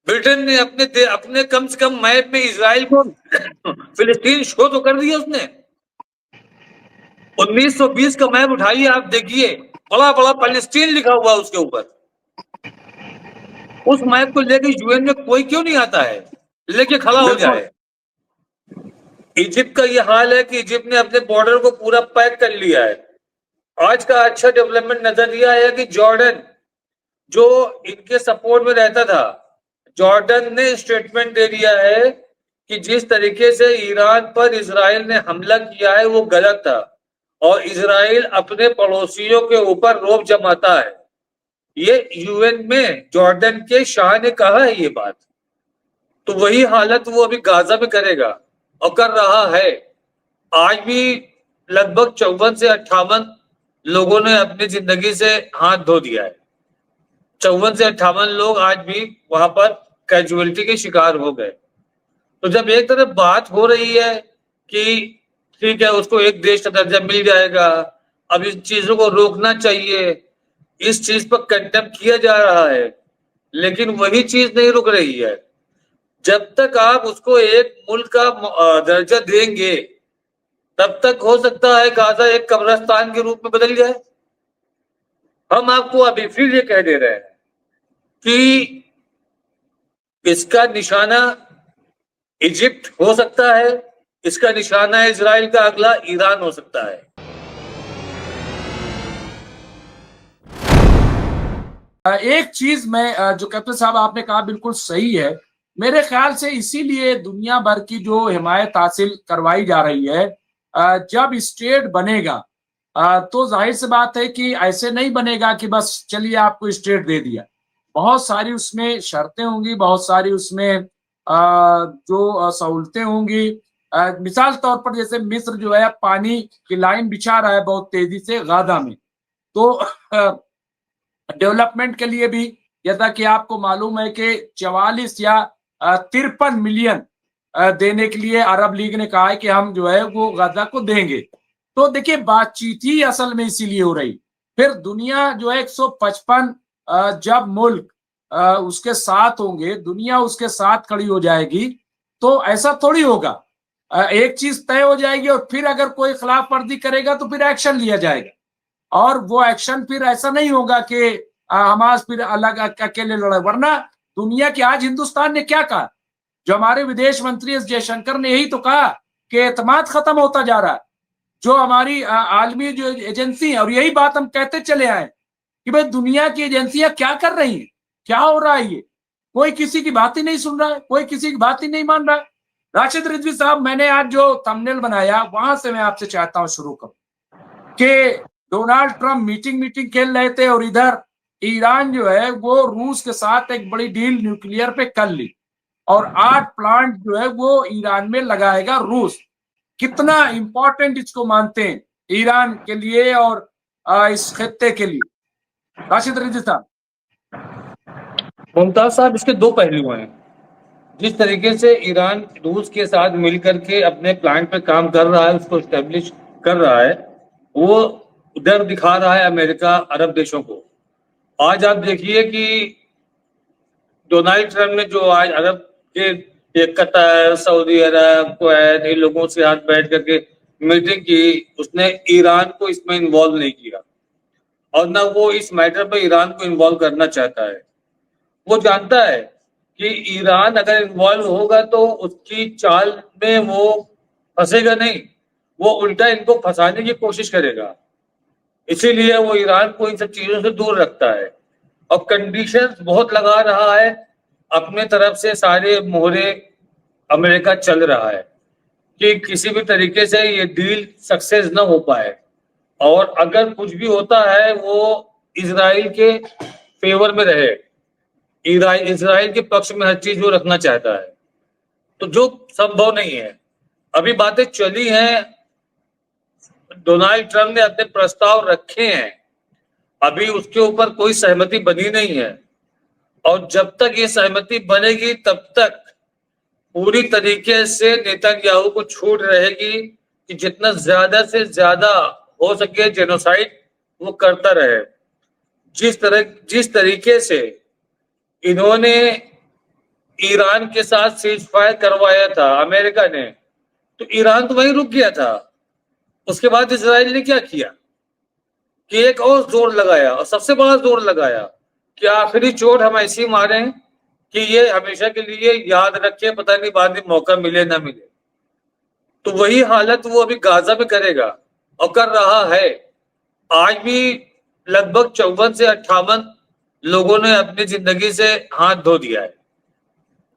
Britain ने अपने कम से कम मैप में इजराइल को फिलिस्तीन शो तो कर दिया उसने। 1920 का मैप उठाइए आप देखिए, बड़ा बड़ा पैलेस्टीन लिखा हुआ है उसके ऊपर। उस मैप को लेके यूएन में कोई क्यों नहीं आता है लेके खड़ा हो जाए। इजिप्ट का ये हाल है कि इजिप्ट ने अपने बॉर्डर को पूरा पैक कर लिया है। आज का अच्छा डेवलपमेंट नजर दिया है कि जॉर्डन जो इनके सपोर्ट में रहता था, जॉर्डन ने स्टेटमेंट दे दिया है कि जिस तरीके से ईरान पर इजराइल ने हमला किया है वो गलत था और इजराइल अपने पड़ोसियों के ऊपर रौब जमाता है। ये यूएन में जॉर्डन के शाह ने कहा है ये बात। तो वही हालत वो अभी गाजा में करेगा और कर रहा है। आज भी लगभग 54 से 58 लोगों ने अपनी जिंदगी से हाथ धो दिया है। 54 से 58 लोग आज भी वहां पर कैजुअलिटी के शिकार हो गए। तो जब एक तरफ बात हो रही है कि ठीक है उसको एक देश का दर्जा मिल जाएगा, अब इन चीजों को रोकना चाहिए, इस चीज पर कंटेम्प्ट किया जा रहा है, लेकिन वही चीज नहीं रुक रही है। जब तक आप उसको एक मुल्क का दर्जा देंगे तब तक हो सकता है गाजा एक कब्रिस्तान के रूप में बदल जाए। हम आपको अभी फिर ये कह दे रहे हैं कि इसका निशाना इजिप्ट हो सकता है, इसका निशाना इजराइल का अगला ईरान हो सकता है। एक चीज मैं जो कैप्टन साहब आपने कहा बिल्कुल सही है। मेरे ख्याल से इसीलिए दुनिया भर की जो हिमायत हासिल करवाई जा रही है, जब स्टेट बनेगा तो जाहिर सी बात है कि ऐसे नहीं बनेगा कि बस चलिए आपको स्टेट दे दिया। बहुत सारी उसमें शर्तें होंगी, बहुत सारी उसमें जो सहूलतें होंगी। मिसाल तौर पर जैसे मिस्र जो है पानी की लाइन बिछा रहा है बहुत तेजी से गाजा में, तो डेवलपमेंट के लिए भी, जैसा कि आपको मालूम है कि 44 या 53 मिलियन देने के लिए अरब लीग ने कहा है कि हम जो है वो गाजा को देंगे। तो देखिए बातचीत ही असल में इसीलिए हो रही। फिर दुनिया जो है 155 जब मुल्क उसके साथ होंगे, दुनिया उसके साथ खड़ी हो जाएगी, तो ऐसा थोड़ी होगा। एक चीज तय हो जाएगी और फिर अगर कोई खिलाफ वर्जी करेगा तो फिर एक्शन लिया जाएगा। और वो एक्शन फिर ऐसा नहीं होगा कि हमास फिर अलग अकेले लड़े। वरना दुनिया के आज हिंदुस्तान ने क्या कहा, जो हमारे विदेश मंत्री एस जयशंकर ने यही तो कहा कि एतमाद खत्म होता जा रहा है। जो हमारी आलमी जो एजेंसी है, और यही बात हम कहते चले आए कि भाई दुनिया की एजेंसियां क्या कर रही हैं, क्या हो रहा है, ये कोई किसी की बात ही नहीं सुन रहा है, कोई किसी की बात ही नहीं मान रहा है। राशिद रिजवी साहब, मैंने आज जो थंबनेल बनाया वहां से मैं आपसे चाहता हूं शुरू करूं कि डोनाल्ड ट्रंप मीटिंग खेल रहे थे और इधर ईरान जो है वो रूस के साथ एक बड़ी डील न्यूक्लियर पे कर ली और 8 प्लांट जो है वो ईरान में लगाएगा रूस। कितना इंपॉर्टेंट इसको मानते हैं ईरान के लिए और इस खत्ते के लिए, राशिद रिजवी साहब? मुमताज साहब, इसके दो पहलू हैं। जिस तरीके से ईरान रूस के साथ मिलकर के अपने प्लांट पे काम कर रहा है, उसको स्टेब्लिश कर रहा है, वो डर दिखा रहा है अमेरिका अरब देशों को। आज आप देखिए कि डोनाल्ड ट्रंप ने जो आज अरब के कतर, सऊदी अरब, कुवैत, इन लोगों से हाथ बैठ करके मीटिंग की, उसने ईरान को इसमें इन्वॉल्व नहीं किया और ना वो इस मैटर पे ईरान को इन्वॉल्व करना चाहता है। वो जानता है कि ईरान अगर इन्वॉल्व होगा तो उसकी चाल में वो फंसेगा नहीं, वो उल्टा इनको फंसाने की कोशिश करेगा। इसीलिए वो ईरान को इन सब चीजों से दूर रखता है और कंडीशंस बहुत लगा रहा है। अपने तरफ से सारे मोहरे अमेरिका चल रहा है कि किसी भी तरीके से ये डील सक्सेस ना हो पाए और अगर कुछ भी होता है वो इजराइल के फेवर में रहे, इजराइल के पक्ष में हर चीज वो रखना चाहता है, तो जो संभव नहीं है। अभी बातें चली हैं, डोनाल्ड ट्रंप ने अपने प्रस्ताव रखे हैं, अभी उसके ऊपर कोई सहमति बनी नहीं है और जब तक ये सहमति बनेगी तब तक पूरी तरीके से नेतन्याहू को छूट रहेगी कि जितना ज्यादा से ज्यादा हो सके जेनोसाइड वो करता रहे। जिस तरीके से इन्होंने ईरान के साथ सीज फायर करवाया था अमेरिका ने, तो ईरान तो वहीं रुक गया था। उसके बाद इजराइल ने क्या किया कि एक और जोर लगाया, और सबसे बड़ा जोर लगाया कि आखिरी चोट हम ऐसी मारे कि ये हमेशा के लिए याद रखे, पता नहीं बाद में मौका मिले ना मिले। तो वही हालत वो अभी गाजा में करेगा और कर रहा है। आज भी लगभग 54 से 58 लोगों ने अपनी जिंदगी से हाथ धो दिया है।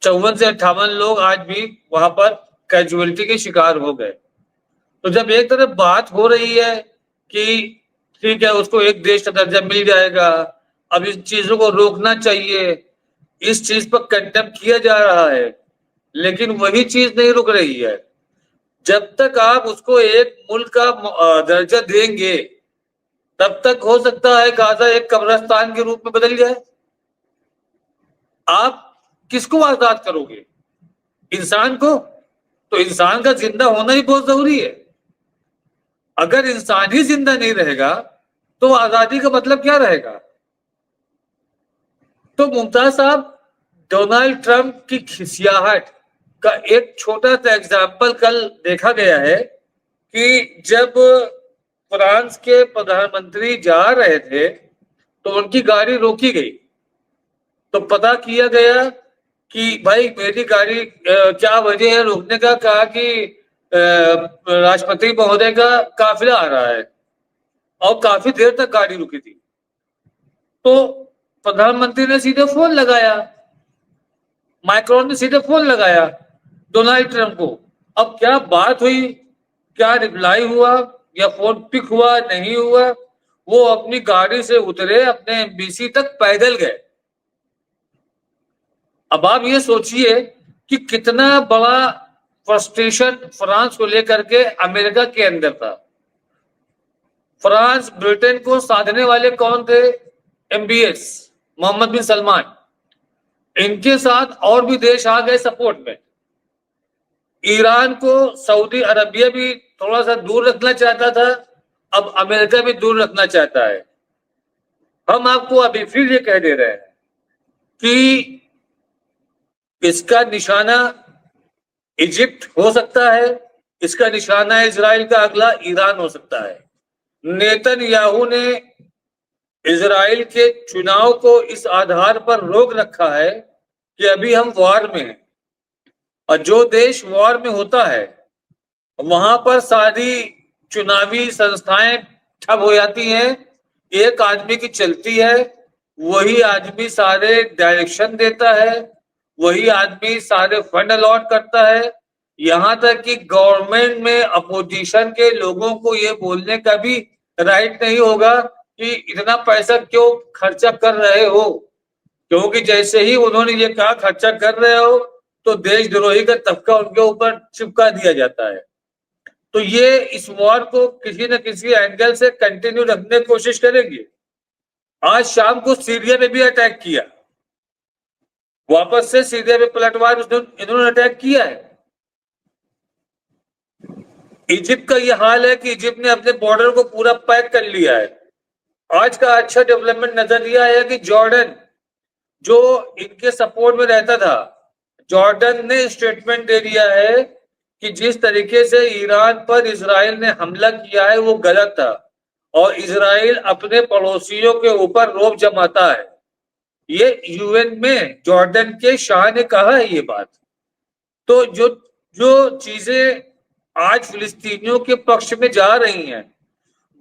54 से 58 लोग आज भी वहां पर कैजुअलिटी के शिकार हो गए। तो जब एक तरफ बात हो रही है कि ठीक है उसको एक देश का दर्जा मिल जाएगा, अब इन चीजों को रोकना चाहिए, इस चीज पर कंडेम किया जा रहा है, लेकिन वही चीज नहीं रुक रही है। जब तक आप उसको एक मुल्क का दर्जा देंगे तब तक हो सकता है गाजा एक कब्रिस्तान के रूप में बदल जाए। आप किसको आजाद करोगे? इंसान को? तो इंसान का जिंदा होना ही बहुत जरूरी है। अगर इंसान ही जिंदा नहीं रहेगा तो आजादी का मतलब क्या रहेगा? तो मुमताज साहब, डोनाल्ड ट्रंप की खिसियाहट का एक छोटा सा एग्जाम्पल कल देखा गया है कि जब फ्रांस के प्रधानमंत्री जा रहे थे तो उनकी गाड़ी रोकी गई। तो पता किया गया कि भाई मेरी गाड़ी क्या वजह है रोकने का? कहा कि राष्ट्रपति महोदय का काफिला आ रहा है, और काफी देर तक गाड़ी रुकी थी। तो प्रधानमंत्री ने सीधे फोन लगाया, माइक्रोन ने सीधे फोन लगाया डोनाल्ड ट्रंप को। अब क्या बात हुई, क्या रिप्लाई हुआ, या फोन पिक हुआ नहीं हुआ, वो अपनी गाड़ी से उतरे, अपने एम्बेसी तक पैदल गए। अब आप ये सोचिए कि कितना बड़ा फ्रस्ट्रेशन फ्रांस को लेकर के अमेरिका के अंदर था। फ्रांस ब्रिटेन को साधने वाले कौन थे? MBS, मोहम्मद बिन सलमान। इनके साथ और भी देश आ गए सपोर्ट में। ईरान को सऊदी अरबिया भी थोड़ा सा दूर रखना चाहता था, अब अमेरिका भी दूर रखना चाहता है। हम आपको अभी फिर ये कह दे रहे हैं कि इसका निशाना इजिप्ट हो सकता है, इसका निशाना इजराइल का अगला ईरान हो सकता है। नेतन्याहू ने इजराइल के चुनाव को इस आधार पर रोक रखा है कि अभी हम वॉर में हैं, और जो देश वॉर में होता है वहां पर सारी चुनावी संस्थाएं ठप हो जाती हैं। एक आदमी की चलती है, वही आदमी सारे डायरेक्शन देता है, वही आदमी सारे फंड अलॉट करता है। यहां तक कि गवर्नमेंट में अपोजिशन के लोगों को ये बोलने का भी राइट नहीं होगा कि इतना पैसा क्यों खर्चा कर रहे हो, क्योंकि जैसे ही उन्होंने ये कहा खर्चा कर रहे हो तो देशद्रोही का तबका उनके ऊपर चिपका दिया जाता है। तो ये इस वॉर को किसी न किसी एंगल से कंटिन्यू रखने की कोशिश करेंगे। आज शाम को सीरिया में भी अटैक किया, वापस से सीरिया में पलटवार इन्होंने अटैक किया है। इजिप्ट का ये हाल है कि इजिप्ट ने अपने बॉर्डर को पूरा पैक कर लिया है। आज का अच्छा डेवलपमेंट नजर दिया है कि जॉर्डन जो इनके सपोर्ट में रहता था, जॉर्डन ने स्टेटमेंट दे दिया है कि जिस तरीके से ईरान पर इजराइल ने हमला किया है वो गलत था, और इजराइल अपने पड़ोसियों के ऊपर रौब जमाता है। ये UN में जॉर्डन के शाह ने कहा है ये बात। तो जो जो चीजें आज फिलिस्तीनियों के पक्ष में जा रही हैं,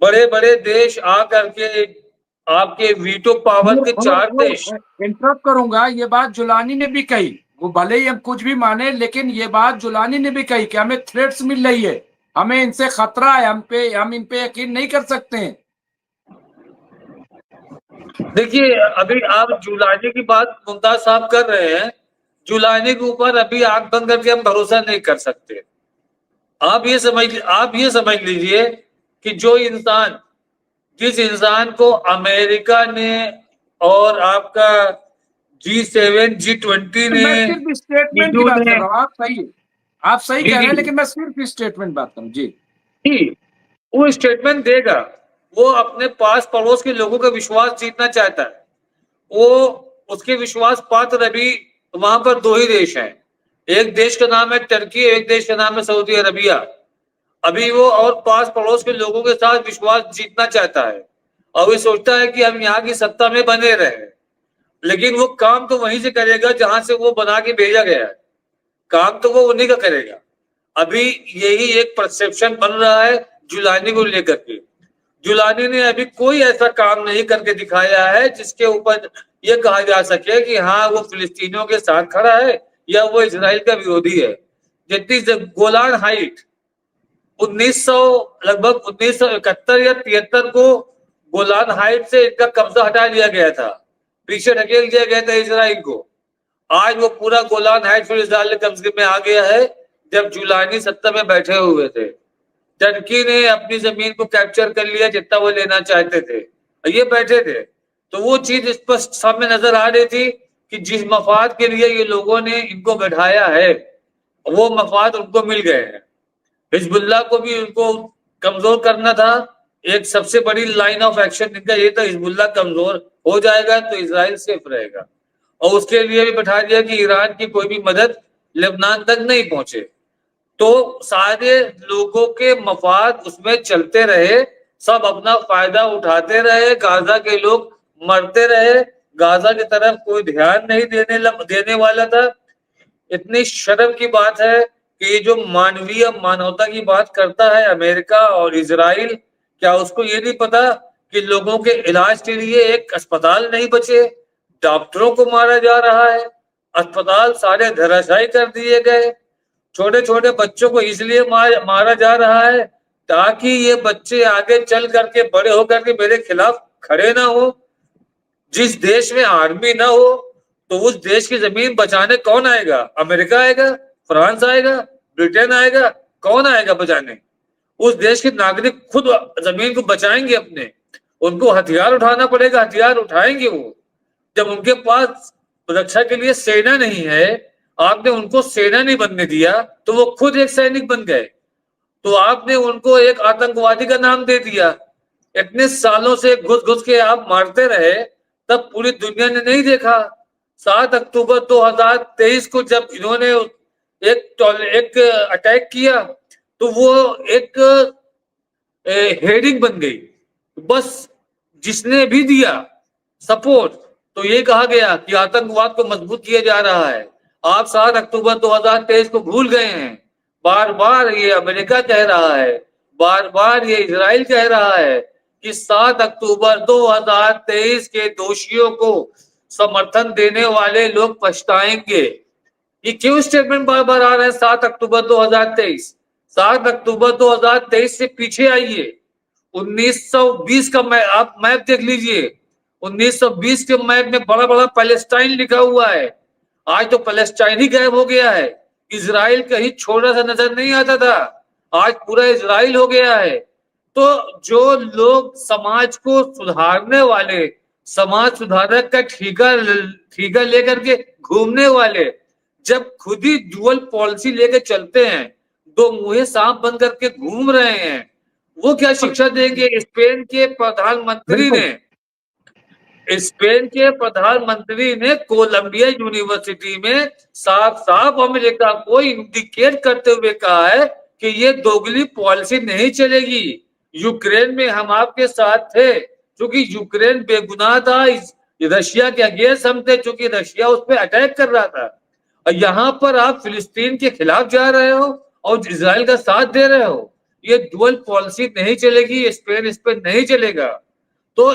बड़े बड़े देश आकर के आपके वीटो पावर के 4 देश। इंटरप्ट करूंगा, ये बात जुलानी ने भी कही, वो भले ही हम कुछ भी माने, लेकिन ये बात जुलानी ने भी कही कि हमें थ्रेट्स मिल रही है, हमें इनसे खतरा है, हम इन पे यकीन नहीं कर सकते हैं। देखिए, अभी आप जुलानी की बात मुमताज साहब कर रहे हैं, जुलानी के ऊपर अभी आंख बंद करके हम भरोसा नहीं कर सकते। आप ये समझ लीजिए कि जिस इंसान को अमेरिका ने और आपका G7 G20 ने, मैं सिर्फ स्टेटमेंट की बात कर रहा हूँ। आप सही कह रहे हैं, लेकिन मैं सिर्फ स्टेटमेंट बात कर रहा हूँ। जी, वो स्टेटमेंट देगा, वो अपने पास पड़ोस के लोगों का विश्वास जीतना चाहता है, वो उसके विश्वास पात्र अभी तो वहां पर दो ही देश हैं, एक देश का नाम है टर्की, एक देश का नाम है सऊदी अरबिया। अभी वो और पास पड़ोस के लोगों के साथ विश्वास जीतना चाहता है और वो सोचता है कि हम यहाँ की सत्ता में बने रहे, लेकिन वो काम तो वहीं से करेगा जहां से वो बना के भेजा गया है, काम तो वो उन्हीं का करेगा। अभी यही एक परसेप्शन बन रहा है जुलानी को लेकर के। जुलानी ने अभी कोई ऐसा काम नहीं करके दिखाया है जिसके ऊपर ये कहा जा सके कि हाँ वो फिलिस्तीनियों के साथ खड़ा है या वो इजराइल का विरोधी है। जितनी गोलान हाइट 1900 लगभग 1971 या 73 को गोलान हाइट से इनका कब्जा हटा लिया गया था, पीछे ढकेल दिया गया था इजराइल को। आज वो पूरा गोलान हाइट फिर इजराइल के कब्जे में आ गया है जब जुलानी सत्ता में बैठे हुए थे। टर्की ने अपनी जमीन को कैप्चर कर लिया जितना वो लेना चाहते थे, ये बैठे थे। तो वो चीज स्पष्ट सामने नजर आ रही थी कि जिस मफाद के लिए ये लोगों ने इनको बैठाया है वो मफाद उनको मिल गए हैं। हिजबुल्लाह को भी उनको कमजोर करना था। एक सबसे बड़ी लाइन ऑफ एक्शन इनका ये था, हिजबुल्लाह कमजोर हो जाएगा तो इजराइल सेफ रहेगा, और उसके लिए भी बैठा दिया कि ईरान की कोई भी मदद लेबनान तक नहीं पहुंचे। तो सारे लोगों के मफाद उसमें चलते रहे, सब अपना फायदा उठाते रहे, गाजा के लोग मरते रहे, गाजा की तरफ कोई ध्यान नहीं देने वाला था। इतनी शर्म की बात है कि ये जो मानवीय मानवता की बात करता है अमेरिका और इजराइल, क्या उसको ये नहीं पता कि लोगों के इलाज के लिए एक अस्पताल नहीं बचे, डॉक्टरों को मारा जा रहा है, अस्पताल सारे धराशायी कर दिए गए, छोटे छोटे बच्चों को इसलिए मारा जा रहा है ताकि ये बच्चे आगे चल करके बड़े होकर के मेरे खिलाफ खड़े ना हो। जिस देश में आर्मी ना हो तो उस देश की जमीन बचाने कौन आएगा? अमेरिका आएगा, फ्रांस आएगा, ब्रिटेन आएगा, कौन आएगा बचाने? उस देश के नागरिक खुद जमीन को बचाएंगे अपने, उनको हथियार उठाना पड़ेगा, हथियार उठाएंगे वो। जब उनके पास रक्षा के लिए सेना नहीं है, आपने उनको सेना नहीं बनने दिया तो वो खुद एक सैनिक बन गए, तो आपने उनको एक आतंकवादी का नाम दे दिया। इतने सालों से घुस घुस के आप मारते रहे, तब पूरी दुनिया ने नहीं देखा। 7 अक्टूबर 2023 को जब इन्होंने एक अटैक किया तो वो एक हेडिंग बन गई। बस जिसने भी दिया सपोर्ट तो ये कहा गया कि आतंकवाद को मजबूत किया जा रहा है। आप 7 अक्टूबर 2023 को भूल गए हैं। बार बार ये अमेरिका कह रहा है, बार बार ये इजराइल कह रहा है कि 7 अक्टूबर 2023 के दोषियों को समर्थन देने वाले लोग पछताएंगे। ये क्यों स्टेटमेंट बार बार आ रहे हैं 7 अक्टूबर 2023? 7 अक्टूबर 2023 से पीछे आइए, 1920 का आप मैप देख लीजिए। 1920 के मैप में बड़ा बड़ा पैलेस्टाइन लिखा हुआ है, आज तो पैलेस्टाइन ही गायब हो गया है। इजराइल कहीं छोटा सा नजर नहीं आता था, आज पूरा इजराइल हो गया है। तो जो लोग समाज को सुधारने वाले, समाज सुधारक का ठीका लेकर के घूमने वाले, जब खुद ही डुअल पॉलिसी लेकर चलते हैं, दो मुंहे सांप बन करके घूम रहे हैं, वो क्या शिक्षा देंगे? स्पेन के प्रधानमंत्री ने कोलंबिया यूनिवर्सिटी में साफ साफ अमेरिका को इंडिकेट करते हुए कहा है कि ये दोगली पॉलिसी नहीं चलेगी। यूक्रेन में हम आपके साथ थे क्योंकि यूक्रेन बेगुनाह था, रशिया के अगेंस्ट हम थे क्योंकि रशिया उस पर अटैक कर रहा था। और यहाँ पर आप फिलिस्तीन के खिलाफ जा रहे हो और इजराइल का साथ दे रहे हो। ये डुअल पॉलिसी नहीं चलेगी, स्पेन इस पर नहीं चलेगा। तो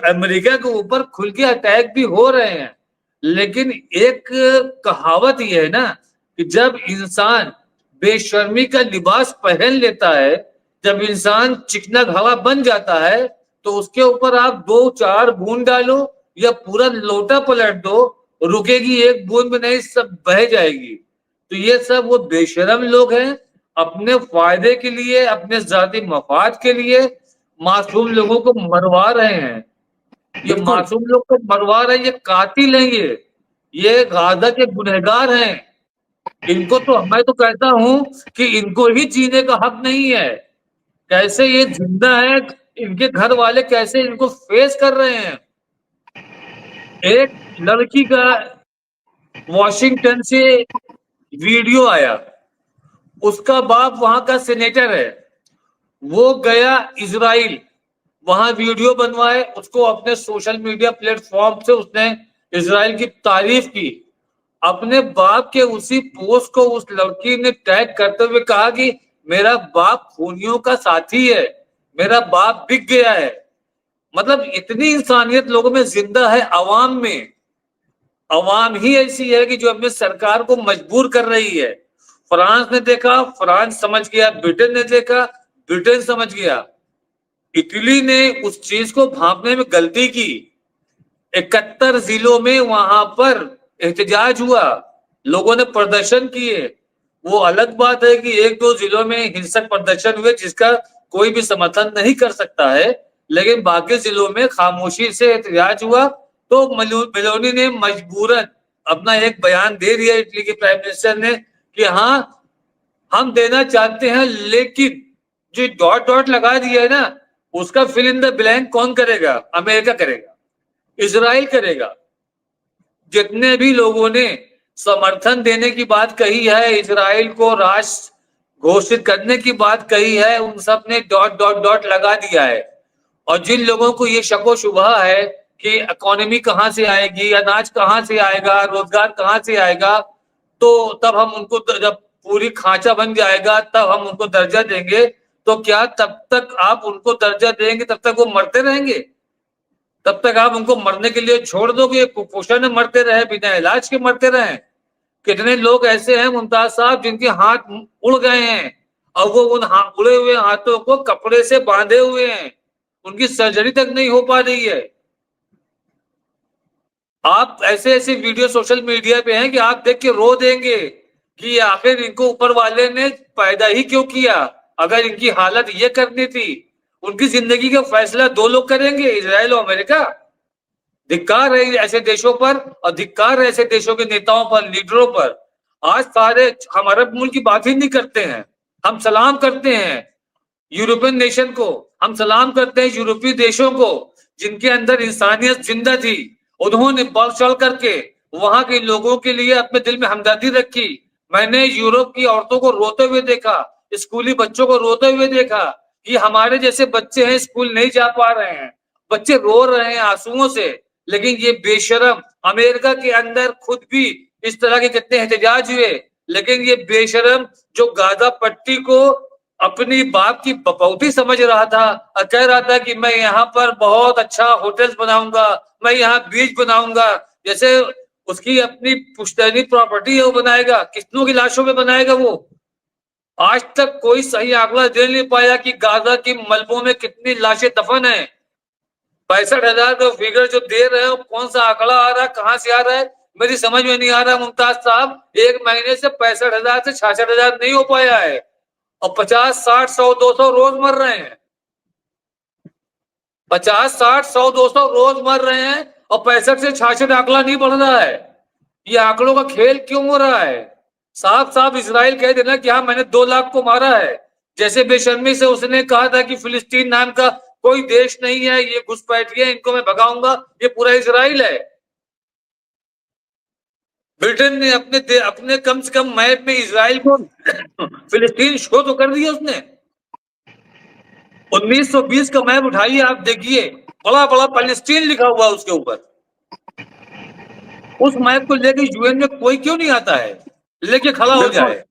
अमेरिका के ऊपर खुल के अटैक भी हो रहे हैं, लेकिन एक कहावत ये है ना कि जब इंसान बेशर्मी का लिबास पहन लेता है, जब इंसान चिकना घावा बन जाता है, तो उसके ऊपर आप 2-4 बूंद डालो या पूरा लोटा पलट दो, रुकेगी एक बूंद में नहीं, सब बह जाएगी। तो ये सब वो बेशरम लोग हैं, अपने फायदे के लिए, अपने जाती मफाद के लिए मासूम लोगों को मरवा रहे हैं। ये मासूम लोग को मरवा रहे हैं, ये कातिल हैं, ये गाजा के गुनहगार हैं। इनको तो मैं तो कहता हूं कि इनको ही जीने का हक नहीं है। कैसे ये जिंदा है, इनके घर वाले कैसे इनको फेस कर रहे हैं। एक लड़की का वॉशिंगटन से वीडियो आया, उसका बाप वहां का सेनेटर है, वो गया इजराइल, वहां वीडियो बनवाए, उसको अपने सोशल मीडिया प्लेटफॉर्म से उसने इजराइल की तारीफ की। अपने बाप के उसी पोस्ट को उस लड़की ने टैग करते हुए कहा कि मेरा बाप खूनियों का साथी है, मेरा बाप बिक गया है। मतलब इतनी इंसानियत लोगों में जिंदा है, अवाम में। अवाम ही ऐसी है कि जो अपने सरकार को मजबूर कर रही है। फ्रांस ने देखा, फ्रांस समझ गया, ब्रिटेन ने देखा, ब्रिटेन समझ गया, इटली ने उस चीज को भांपने में गलती की। 71 जिलों में वहां पर एहतजाज हुआ, लोगों ने प्रदर्शन किए। वो अलग बात है कि एक दो जिलों में हिंसक प्रदर्शन हुए जिसका कोई भी समर्थन नहीं कर सकता है, लेकिन बाकी जिलों में खामोशी से एहतजाज हुआ। तो मेलोनी ने मजबूरन अपना एक बयान दे दिया, इटली के प्राइम मिनिस्टर ने, कि हाँ हम देना चाहते हैं, लेकिन जो डॉट डॉट लगा दिया है ना, उसका फिल इन द ब्लैंक कौन करेगा? अमेरिका करेगा, इजराइल करेगा। जितने भी लोगों ने समर्थन देने की बात कही है, इजराइल को राष्ट्र घोषित करने की बात कही है, उन सब ने डॉट डॉट डॉट लगा दिया है। और जिन लोगों को ये शको शुबा है कि इकोनॉमी कहां से आएगी, अनाज कहां से आएगा, रोजगार कहां से आएगा, तो तब हम उनको, जब पूरी खांचा बन जाएगा तब हम उनको दर्जा देंगे, तो क्या तब तक आप उनको दर्जा देंगे तब तक वो मरते रहेंगे? तब तक आप उनको मरने के लिए छोड़ दोगे? कुपोषण में मरते रहे, बिना इलाज के मरते रहे? कितने लोग ऐसे हैं मुमताज साहब जिनके हाथ उड़ गए हैं और वो उन उड़े हुए हाथों को कपड़े से बांधे हुए हैं, उनकी सर्जरी तक नहीं हो पा रही है। आप ऐसे ऐसे वीडियो सोशल मीडिया पे हैं कि आप देख के रो देंगे कि आखिर इनको ऊपर वाले ने पैदा ही क्यों किया? अगर इनकी हालत ये करनी थी, उनकी जिंदगी का फैसला दो लोग करेंगे, इजराइल और अमेरिका। धिक्कार है ऐसे देशों पर, और धिक्कार है ऐसे देशों के नेताओं पर, लीडरों पर। आज सारे हम अरब मुल्क की बात ही नहीं करते हैं, हम सलाम करते हैं यूरोपियन नेशन को, हम सलाम करते हैं यूरोपीय देशों को, जिनके अंदर इंसानियत जिंदा थी। उन्होंने बढ़ चढ़ करके वहां के लोगों के लिए अपने दिल में हमदर्दी रखी। मैंने यूरोप की औरतों को रोते हुए देखा, स्कूली बच्चों को रोते हुए देखा कि हमारे जैसे बच्चे हैं, स्कूल नहीं जा पा रहे हैं, बच्चे रो रहे हैं आंसुओं से। लेकिन ये बेशरम अमेरिका के अंदर खुद भी इस तरह के कितने एहतजाज हुए, लेकिन ये बेशरम जो गाजा पट्टी को अपनी बाप की बपौती समझ रहा था और कह रहा था कि मैं यहाँ पर बहुत अच्छा होटल्स बनाऊंगा, मैं यहाँ बीच बनाऊंगा, जैसे उसकी अपनी पुश्तैनी प्रॉपर्टी है वो बनाएगा। कितनों की लाशों में बनाएगा वो? आज तक कोई सही आंकड़ा दे नहीं पाया कि गाजा की मलबों में कितनी लाशें दफन है। 65,000 का फिगर जो दे रहे हैं, कौन सा आंकड़ा आ रहा है, कहां से आ रहा है, मेरी समझ में नहीं आ रहा मुमताज साहब। एक महीने से 65,000 से 66,000 नहीं हो पाया है, और 50, 60, 100, 200 रोज मर रहे हैं। 50, 60, 100, 200 रोज मर रहे हैं, और 65 से 66 आंकड़ा नहीं बढ़ रहा है। ये आंकड़ों का खेल क्यों हो रहा है? साफ साफ इजराइल कह देना कि हाँ मैंने 2 लाख को मारा है, जैसे बेशर्मी से उसने कहा था कि फिलिस्तीन नाम का कोई देश नहीं है, ये घुसपैठिए, इनको मैं भगाऊंगा, ये पूरा इजराइल है। ब्रिटेन ने अपने कम से कम मैप में इजराइल को फिलिस्तीन शो तो कर दिया उसने। 1920 का मैप उठाइए, आप देखिए, बड़ा बड़ा पैलेस्टीन लिखा हुआ उसके ऊपर। उस मैप को लेके यूएन में कोई क्यों नहीं आता है लेके खड़ा हो जाए?